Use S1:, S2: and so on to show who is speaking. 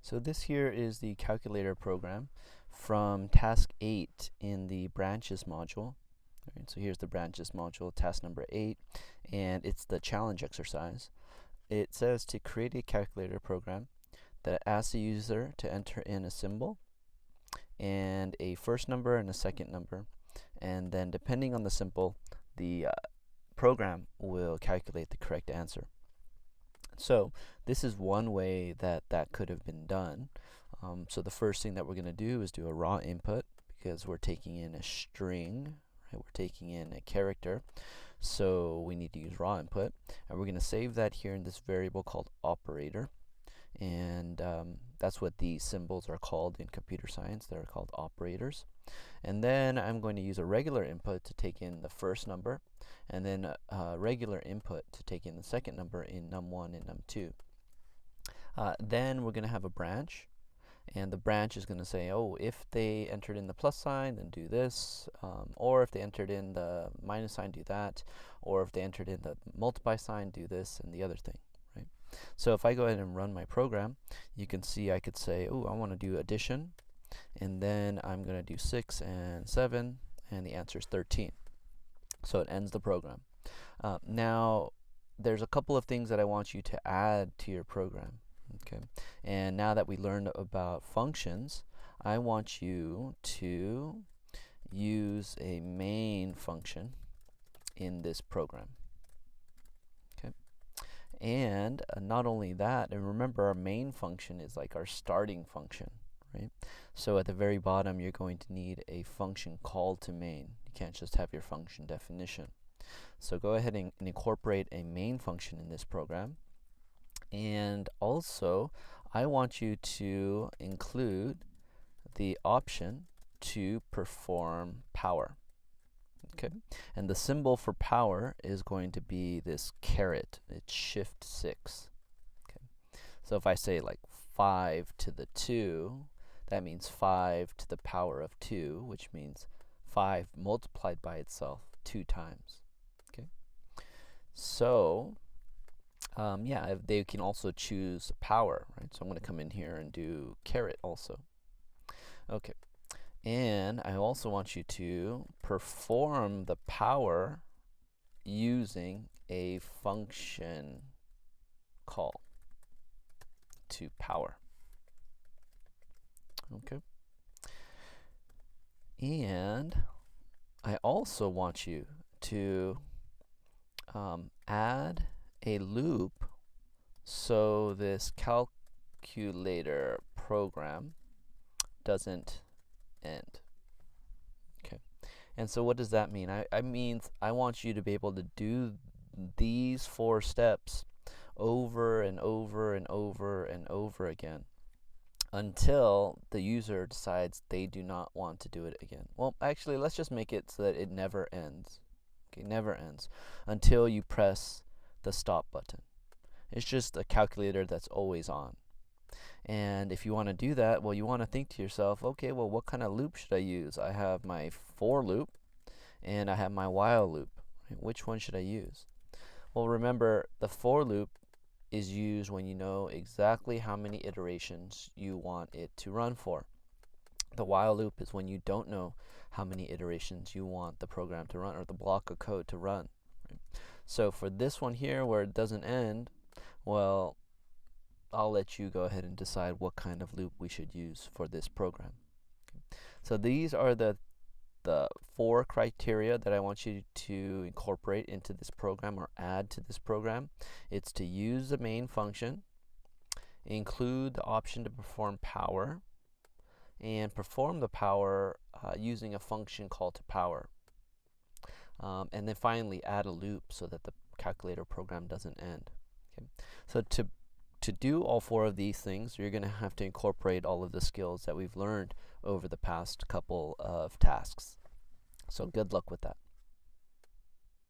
S1: So this here is the calculator program from task 8 in the branches module. Right, so here's the branches module, task number 8, and it's the challenge exercise. It says to create a calculator program that asks the user to enter in a symbol and a first number and a second number, and then depending on the symbol, the program will calculate the correct answer. So this is one way that could have been done. So the first thing that we're going to do is do a raw input, because we're taking in a string, right? We're taking in a character, so we need to use raw input, and we're going to save that here in this variable called operator, and that's what these symbols are called in computer science. They're called operators. And then I'm going to use a regular input to take in the first number, and then a regular input to take in the second number in num1 and num2. Then we're going to have a branch, and the branch is going to say, oh, if they entered in the plus sign, then do this, or if they entered in the minus sign, do that, or if they entered in the multiply sign, do this and the other thing. Right? So if I go ahead and run my program, you can see I could say, oh, I want to do addition, and then I'm going to do 6 and 7, and the answer is 13. So it ends the program. Now, there's a couple of things that I want you to add to your program. Okay, and now that we learned about functions, I want you to use a main function in this program. Okay, and not only that, and remember our main function is like our starting function, right? So at the very bottom, you're going to need a function called to main. You can't just have your function definition. So go ahead and incorporate a main function in this program. And also, I want you to include the option to perform power. Okay, and the symbol for power is going to be this caret. It's shift 6. Okay, so if I say like 5 to the 2, that means 5 to the power of 2, which means 5 multiplied by itself 2 times. Okay, so yeah, they can also choose power, right? So I'm going to come in here and do caret also. Okay, and I also want you to perform the power using a function call to power. Okay, and I also want you to add a loop so this calculator program doesn't end. Okay, and so what does that mean? I mean I want you to be able to do these 4 steps over and over and over and over again until the user decides they do not want to do it again. Well, actually, let's just make it so that it never ends. Okay, never ends until you press the stop button. It's just a calculator that's always on. And if you want to do that, well, you want to think to yourself, okay, well, what kind of loop should I use? I have my for loop and I have my while loop. Right? Which one should I use? Well, remember, the for loop is used when you know exactly how many iterations you want it to run for. The while loop is when you don't know how many iterations you want the program to run, or the block of code to run. Right? So for this one here where it doesn't end, well, I'll let you go ahead and decide what kind of loop we should use for this program. Okay. So these are the 4 criteria that I want you to incorporate into this program or add to this program. It's to use the main function, include the option to perform power, and perform the power using a function called to power. And then finally add a loop so that the calculator program doesn't end. Okay. So to do all 4 of these things, you're going to have to incorporate all of the skills that we've learned over the past couple of tasks. So good luck with that.